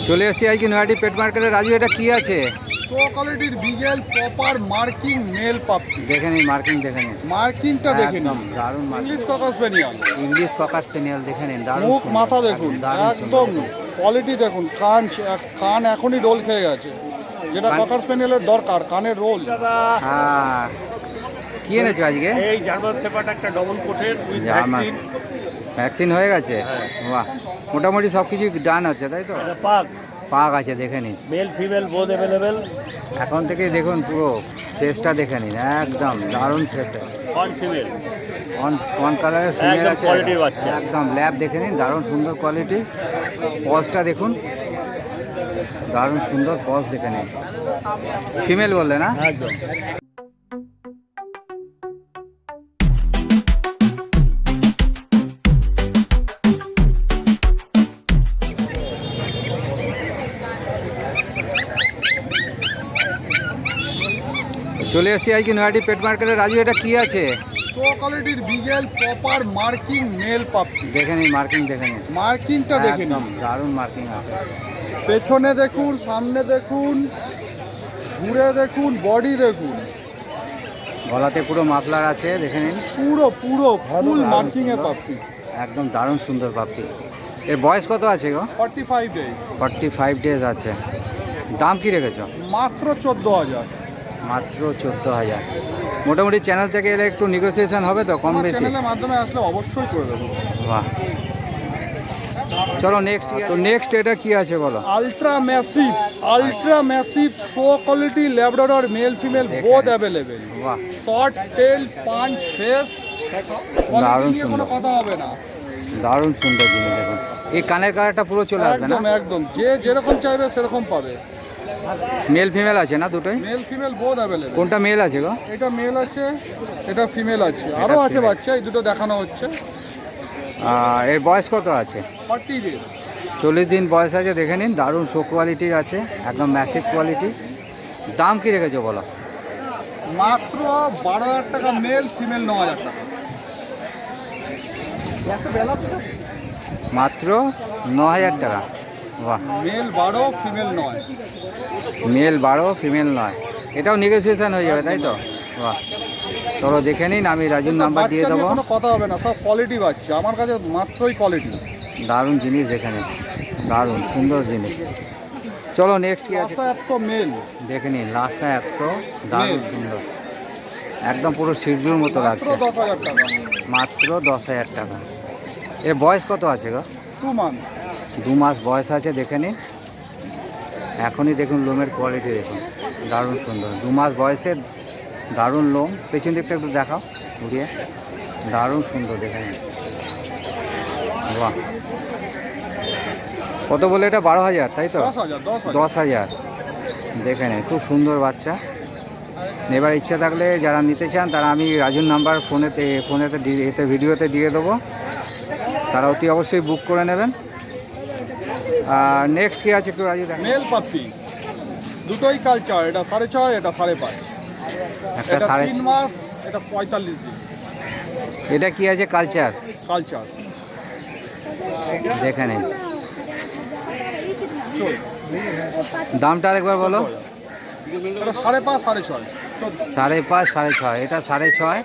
চলে এসেছি আজকে নয়াটি পেট মার্কেটে। রাজু, এটা কি আছে? শো কোয়ালিটির বিগেল প্রপার মার্কিং মেল পাপি। দেখে নিন, মার্কিং দেখে নিন, মার্কিংটা দেখে নিন। একদম দারুণ ইংলিশ ককার স্প্যানিয়াল। ইংলিশ ককার স্পেনিয়াল দেখে নিন, দারুণ মুখ সুন্দর, মাথা দেখুন, দারুণ একদম সুন্দর। কোয়ালিটি দেখুন। কান এখনই রোল খেয়ে গেছে, যেটা ককার স্প্যানিয়ালের দরকার, কানের রোল। হ্যাঁ, কি এনেছো আজকে? এই জার্মান শেপার্ড একটা ডবল কোটের উইথ জার্মান ভ্যাকসিন। ভ্যাকসিন হয়ে গেছে? বাহ, মোটামুটি সব কিছু ডান আছে, তাই তো? এটা পাক পাক আছে, দেখে নিন। Male female both available. এখন থেকে দেখুন, পুরো ফেসটা দেখে নিন, একদম দারুণ ফেসে। ওয়ান ফিমেল ওয়ান কালারের ফিমেল একদম আছে, quality বাচ্চা। একদম ল্যাব দেখে নিন, দারুণ সুন্দর কোয়ালিটি। পজটা দেখুন, দারুণ সুন্দর পজ দেখে নিন। ফিমেল বললে না? একদম। চলে এসেছি আজকে নয়াটি পেট মার্কেটে। রাজু, এটা কি আছে? শো কোয়ালিটির বিগেল প্রপার মার্কিং মেল পাপি। দেখে নিন, মার্কিং দেখে নিন, মার্কিংটা দেখে একদম নিন। দারুণ মার্কিং আছে। পেছনে দেখুন, সামনে দেখুন, ঘুরে দেখুন, বডি দেখুন, গলাতে পুরো মাফলার আছে, দেখে নিন, পুরো পুরো ফুল মার্কিং এ পাপি। একদম দারুণ সুন্দর পাপ্পি। এর বয়স কত আছে গো? 45 ডেজ, 45 ডেজ আছে। দাম কি রেখেছো? মাত্র 14,000। মাত্র 14,000। মোটামুটি চ্যানেল থেকে এলে একটু নেগোসিয়েশন হবে তো, কম আমার বেশি? চ্যানেলের মাধ্যমে আসলে অবশ্যই করে দেবো। বাহ, চলো নেক্সট। তো নেক্সট এটা কি আছে বলো? Ultra massive show quality Labrador male female both available. বাহ, শর্ট টেল, পাঁচ ফেস, দারুণ নিয়ে কোনো সুন্দর, কথা হবে না। দারুণ সুন্দর জিনিস। দেখুন, এই কানের কালারটা পুরো চলে আসবে না? একদম একদম, যে যেরকম চাইবে সেরকম পাবে। মেল ফিমেল আছে না দুটোই? Male female both available. কোনটা মেল আছে গো? এটা মেল আছে, এটা ফিমেল আছে, আরও আছে female। বাচ্চা, এই দুটো দেখানো হচ্ছে। এর বয়স কত আছে? 40 ডেজ। 40 দিন বয়স আছে, দেখে নিন, দারুণ শো কোয়ালিটির আছে, একদম ম্যাসিভ কোয়ালিটি। দাম কি রেখেছো বলো? মাত্র 12,000 টাকা মেল, ফিমেল 9,000 টাকা। মাত্র 9,000 টাকা। বাহ, মেল 12, ফিমেল 9। Mail 12, female 9। এটাও নেগোসিয়েশন হয়ে যাবে, তাই তো? বাহ, চলো দেখে নিন, আমি রাজুর নাম্বার দিয়ে বাচ্চা দেবো। নিয়ে কোনো কথা হবে না, সব কোয়ালিটি বাচ্চা আমার কাছে, মাত্রই কোয়ালিটি। দারুণ জিনিস দেখে নিন, দারুণ সুন্দর জিনিস। চলো নেক্সট কি আছে 100 মেল, দেখে নিন। লাস্টটা 100, দারুণ সুন্দর, একদম পুরো শিরজুর মতো মাত্র লাগছে। 10,000 টাকা। মাত্র 10,000 টাকা। এর বয়স কত আছে গো? 2 মান্থ। 2 মাস বয়স আছে, দেখে নিন। এখনই দেখুন লোমের কোয়ালিটি দেখুন, দারুণ সুন্দর। 2 মাস বয়সে দারুণ লোম। পেছন দিকটা একটু দেখাও ঘুরিয়ে, দারুণ সুন্দর, দেখে নিন। বাহ, কত বলে এটা? 12,000, তাই তো? 10,000, 10,000। 10,000। দেখে নিন, খুব সুন্দর বাচ্চা। নেবার ইচ্ছা থাকলে যারা নিতে চান, তারা আমি রাজুর নাম্বার এতে ভিডিওতে দিয়ে দেবো, তারা অতি অবশ্যই বুক করে নেবেন। আর নেক্সট কি আছে একটু রাজু দেখেন। মেল পাপি, দুটোই কালচার, এটা 6.5, এটা 5.5। একটা এটা 3.5। 3 মাস, এটা 45 দিন এটা কি আছে? কালচার। কালচার। দেখে নিন, চল, দামটা আরেকবার বলো। এটা 5.5, 6.5। 5.5, 6.5। এটা 6.5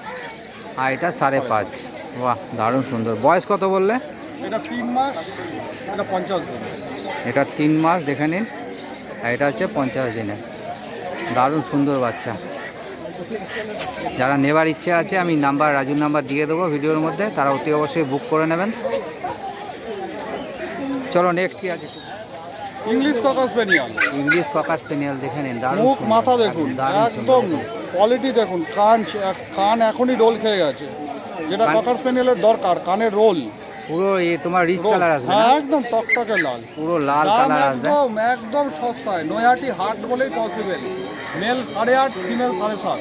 আর এটা 5.5। বাহ, দারুণ সুন্দর। বয়স কত বললে? এটা 3 মাস, এটা 50 দিন। এটা 3 মাস, দেখে নিন। আর এটা হচ্ছে 50 দিনের। দারুণ সুন্দর বাচ্চা। যারা নেবার ইচ্ছে আছে, আমি রাজুর নাম্বার দিয়ে দেবো ভিডিওর মধ্যে, তারা অতি অবশ্যই বুক করে নেবেন। চলো নেক্সট কি আছে? ইংলিশ ককার স্প্যানিয়াল। ইংলিশ ককার স্পেনিয়াল দেখে নিন, দারুণ মুখ সুন্দর, মাথা দেখুন, দারুণ একদম সুন্দর। কোয়ালিটি দেখুন। কান এখনই রোল খেয়ে গেছে, যেটা কান- ককার স্প্যানিয়ালের দরকার, কানের রোল। পুরো তোমার রিচ কালার আসবে না? হ্যাঁ, একদম টকটকে লাল। পুরো লাল দাম কালার আসবে। একদম একদম সস্তায়, নৈহাটি হাট বলেই possible. Male 8.5, female 7.5।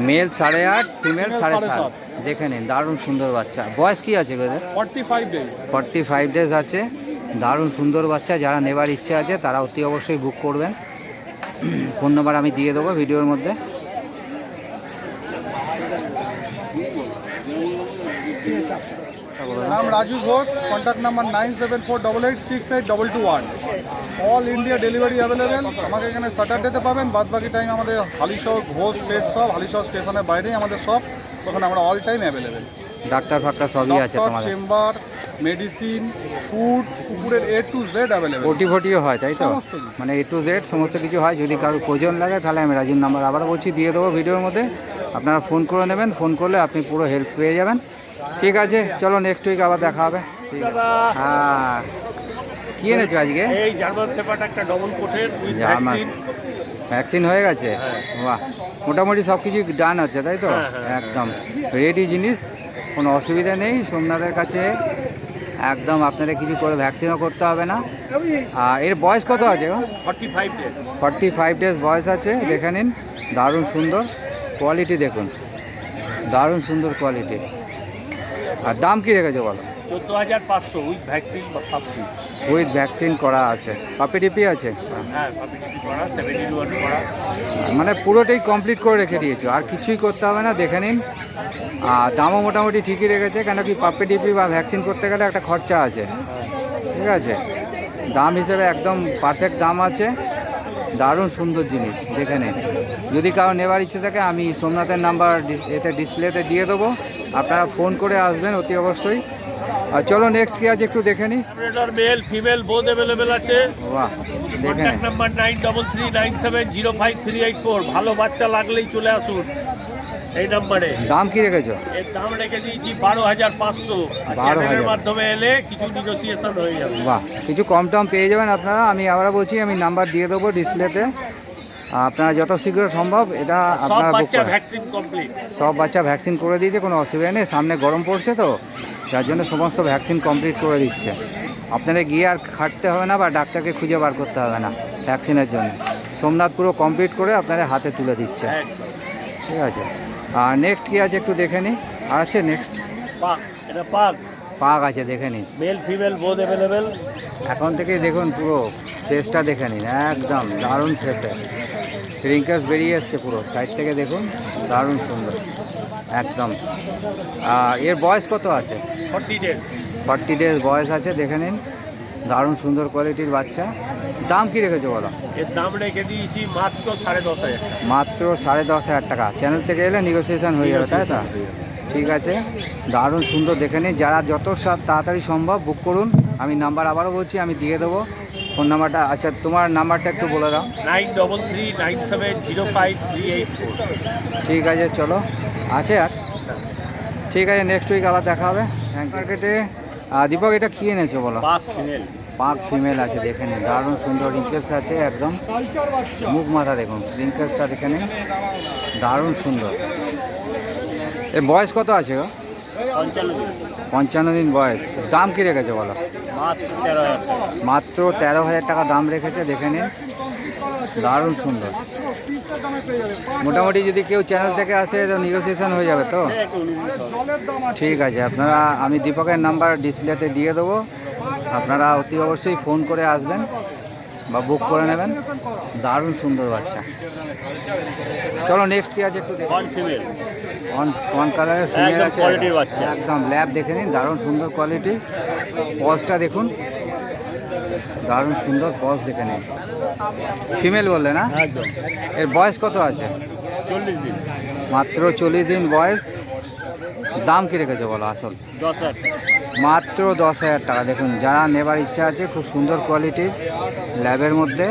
Male 8.5, female Female 7.5। 7.5। দেখে নিন, দারুণ সুন্দর বাচ্চা। বয়স কি আছে ওদের? 45 ডেজ। 45 ডেজ আছে, দারুণ সুন্দর বাচ্চা। যারা নেবার ইচ্ছে আছে, তারা অতি অবশ্যই বুক করবেন। ফোন নাম্বার আমি দিয়ে দেবো ভিডিওর মধ্যে। বলে দাও। নাম Raju Ghosh, contact number 9748868221। All India delivery available. আমাকে এখানে স্যাটারডেতে পাবেন, বাদ বাকি টাইম আমাদের হালিশহর ঘোষ পেট শপ, হালিশহর স্টেশনের বাইরেই আমাদের শপ, ওখানে আমরা অল টাইম অ্যাভেলেবেল। ডাক্তার ফাক্তার সবই আছে ডক্টর, তোমাদের। চেম্বার, মেডিসিন, ফুড, কুকুরের A to Z অ্যাভেলেবেল। ওটি ফটিও হয় তাই তো? সমস্ত কিছু। মানে A to Z সমস্ত কিছু হয়। যদি কারোর প্রয়োজন লাগে তাহলে আমি রাজুর নাম্বার আবার বলছি দিয়ে দেবো ভিডিওর মধ্যে, আপনারা ফোন করে নেবেন। ফোন করলে আপনি পুরো হেল্প পেয়ে যাবেন। ঠিক আছে, চলো নেক্সট উইক আবার দেখা হবে। ঠিক আছে। হ্যাঁ, কী এনেছো আজকে? এই জার্মান শেপার্ড একটা ডবল কোটের উইথ জার্মান ভ্যাকসিন। ভ্যাকসিন হয়ে গেছে? বাহ, মোটামুটি সব কিছু ডান আছে তাই তো? হ্যাঁ, হ্যাঁ। একদম রেডি জিনিস, কোনো অসুবিধা নেই। সোমনাথের কাছে একদম আপনারা কিছু করে ভ্যাকসিনও করতে হবে না। আর এর বয়স কত আছে গো? 45 ডেজ। 45 ডেজ বয়স আছে। দেখে নিন, দারুণ সুন্দর কোয়ালিটি, দেখুন দারুণ সুন্দর কোয়ালিটি। আর দাম কি রেখেছে বলো? 14,500 উইথ ভ্যাকসিন বা পাপি। উইথ ভ্যাকসিন করা আছে, পাপি টিপি আছে, হ্যাঁ পাপি টিপি করা, 71 করা। মানে পুরোটাই কমপ্লিট করে রেখে দিয়েছো, আর কিছুই করতে হবে না। দেখে নিন, আর দামও মোটামুটি ঠিকই রেখেছে, কেন কি পাপি টিপি বা ভ্যাকসিন করতে গেলে একটা খরচা আছে। ঠিক আছে, দাম হিসেবে একদম পারফেক্ট দাম আছে। দারুণ সুন্দর জিনিস, দেখে নিন। যদি কারো নেবার ইচ্ছে থাকে আমি সোমনাথের নাম্বার এতে ডিসপ্লেতে দিয়ে দেবো, আপনারা ফোন করে আসবেন অতি অবশ্যই। আর চলো নেক্সট কী আছে একটু দেখে নিই। Labrador male female both available আছে। বাহ, দেখে নিন। Contact number 9339705384। ভালো বাচ্চা লাগলেই চলে আসুন এই নম্বরে। দাম কি রেখেছো? এর দাম রেখে দিয়েছি 12,500। 12,000 চ্যানেলের মাধ্যমে এলে কিছু নেগোসিয়েশন হয়ে যাবে। বাহ, কিছু কম টম পেয়ে যাবেন আপনারা। আমি আবার বলছি, আমি নাম্বার দিয়ে দেবো ডিসপ্লেতে, আপনারা যত শীঘ্র সম্ভব এটা সব আপনারা বুক বাচ্চা করেন। Vaccine complete. সব বাচ্চা ভ্যাকসিন করে দিয়েছে, কোনো অসুবিধা নেই। সামনে গরম পড়ছে তো, যার জন্য সমস্ত ভ্যাকসিন কমপ্লিট করে দিচ্ছে। আপনারা গিয়ে আর খাটতে হবে না বা ডাক্তারকে খুঁজে বার করতে হবে না ভ্যাকসিনের জন্য। সোমনাথ পুরো কমপ্লিট করে আপনাদের হাতে তুলে দিচ্ছে। একদম। ঠিক আছে, আর নেক্সট কী আছে একটু দেখে নিই। আর আছে নেক্সট পাক, এটা পাক। পাক আছে, দেখে নিন। Male female both available. এখন থেকেই দেখুন, পুরো ফেসটা দেখে নিন, একদম দারুণ ফেসে রিঙ্কেলস বেরিয়ে এসছে পুরো সাইড থেকে, দেখুন দারুণ সুন্দর একদম। এর বয়স কত আছে? 40 ডেজ। 40 ডেজ বয়স আছে, দেখে নিন। দারুণ সুন্দর কোয়ালিটির বাচ্চা। দাম কি রেখেছো বলো? এর দাম রেখে দিয়েছি মাত্র 10,500। মাত্র 10,500 টাকা। চ্যানেল থেকে এলে নেগোসিয়েশন হয়ে যাবে তাই তো? ঠিক আছে, দারুণ সুন্দর, দেখে নিন। যারা যত তাড়াতাড়ি সম্ভব বুক করুন। আমি নাম্বার আবারও বলছি, আমি দিয়ে দেবো ফোন নাম্বারটা। আচ্ছা, তোমার নাম্বারটা একটু বলে দাও। 9339705384। ঠিক আছে, চলো আছে আর। ঠিক আছে, নেক্সট উইক আবার দেখা হবে। মার্কেটে দীপক, এটা কী এনেছো বলো? পাক ফিমেল। পাক ফিমেল আছে, দেখে নিন। দারুণ সুন্দর রিঙ্কেলস আছে, একদম মুখ মাথা দেখুন, রিঙ্কেলসটা দেখে নিন, দারুণ সুন্দর। এর বয়স কত আছে গো? 55 দিন। 55 দিন বয়স। দাম কি রেখেছে বলো? মাত্র 13,000 টাকা। মাত্র 13,000 টাকা দাম রেখেছে, দেখে নিন, দারুণ সুন্দর। মোটামুটি যদি কেউ চ্যানেল থেকে আসে তো নেগোসিয়েশন হয়ে যাবে তো? ঠিক আছে, আপনারা, আমি দীপকের নাম্বার ডিসপ্লেতে দিয়ে দেবো, আপনারা অতি অবশ্যই ফোন করে আসবেন বা বুক করে নেবেন। দারুণ সুন্দর বাচ্চা। চলো নেক্সট কী আছে একটু দেখুন। One female. ওয়ান কালারের ফিমেল একদম আছে, quality বাচ্চা। একদম ল্যাব, দেখে নিন, দারুণ সুন্দর কোয়ালিটি। পজটা দেখুন, দারুণ সুন্দর পজ, দেখে নিন। ফিমেল বললে না? একদম। এর বয়স কত আছে? 40 দিন। মাত্র 40 দিন বয়স। দাম কী রেখেছে বলো আসল? 10,000 টাকা। মাত্র 10,000 টাকা। দেখুন, যারা নেবার ইচ্ছা আছে, খুব সুন্দর কোয়ালিটির ল্যাবের মধ্যে,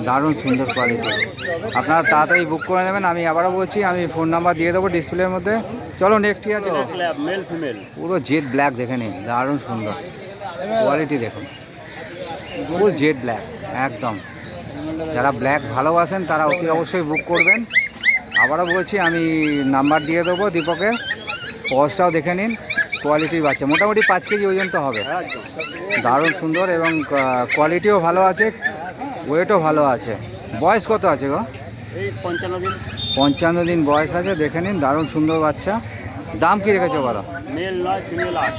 দারুণ সুন্দর কোয়ালিটি। আপনারা তাড়াতাড়ি বুক করে নেবেন। আমি আবারও বলছি, আমি ফোন নাম্বার দিয়ে দেবো ডিসপ্লের মধ্যে। চলো নেক্সট কী আছে? Male female. পুরো জেড ব্ল্যাক, দেখে নিন, দারুণ সুন্দর কোয়ালিটি দেখুন, পুরো জেড ব্ল্যাক একদম। যারা ব্ল্যাক ভালোবাসেন তারা অতি অবশ্যই বুক করবেন। আবারও বলছি, আমি নাম্বার দিয়ে দেবো দীপকের। পজটাও দেখে নিন, কোয়ালিটির বাচ্চা, মোটামুটি 5 কেজি ওজন তো হবে। দারুণ সুন্দর এবং কোয়ালিটিও ভালো আছে, ওয়েটও ভালো আছে। বয়স কত আছে গো? এই 55 দিন। 55 দিন বয়স আছে, দেখে নিন, দারুণ সুন্দর বাচ্চা। দাম কি রেখেছো বলো? মেল নয় ফিমেল 8।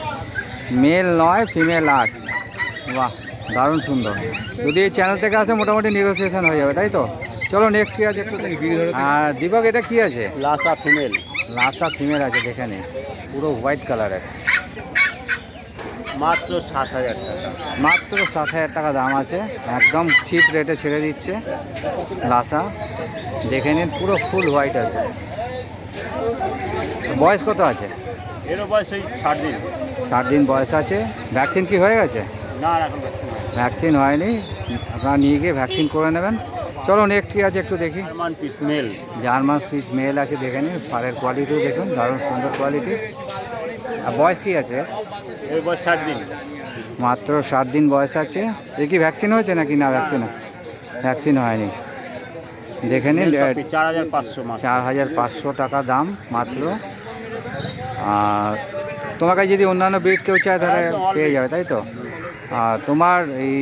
Mail 9, female 8। বাহ, দারুণ সুন্দর। যদি এই চ্যানেল থেকে আসে মোটামুটি নেগোসিয়েশন হয়ে যাবে তাই তো? চলো নেক্সট কী আছে একটু দেখি। আর দীপক, এটা কী আছে? লাসা ফিমেল। লাসা ফিমেল আছে, দেখে নিন, পুরো হোয়াইট কালারের, মাত্র 7,000 টাকা। মাত্র 7,000 টাকা দাম আছে, একদম চিপ রেটে ছেড়ে দিচ্ছে লাসা। দেখে নিন পুরো ফুল হোয়াইট আছে। বয়স কত আছে? এরও বয়স ওই 60 দিন। 60 দিন বয়স আছে। ভ্যাকসিন কি হয়ে গেছে? না এখন ভ্যাকসিন হয়নি। ভ্যাকসিন হয়নি, আপনারা নিয়ে গিয়ে ভ্যাকসিন করে নেবেন। চলো নেক্সট কি আছে একটু দেখি। German piece male. German switch male আছে, দেখে নিন। ফারের কোয়ালিটিও দেখুন, দারুণ সুন্দর কোয়ালিটি। আর বয়স কি আছে? এর বয়স 60 দিন। মাত্র 7 দিন বয়স আছে। এ কি ভ্যাকসিন হয়েছে নাকি না? ভ্যাকসিন ভ্যাকসিন হয়নি। দেখে নিন, 4,500 মাত্র। 4,500 টাকা দাম মাত্র। আর তোমার কাছে যদি অন্যান্য ব্রিড কেউ চায় তাহলে পেয়ে যাবে, তাই তো? আর তোমার এই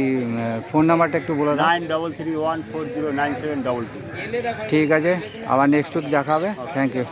ফোন নাম্বারটা একটু বলে দাও। 9331409722। ঠিক আছে, আবার নেক্সট উইক দেখা হবে। Thank you.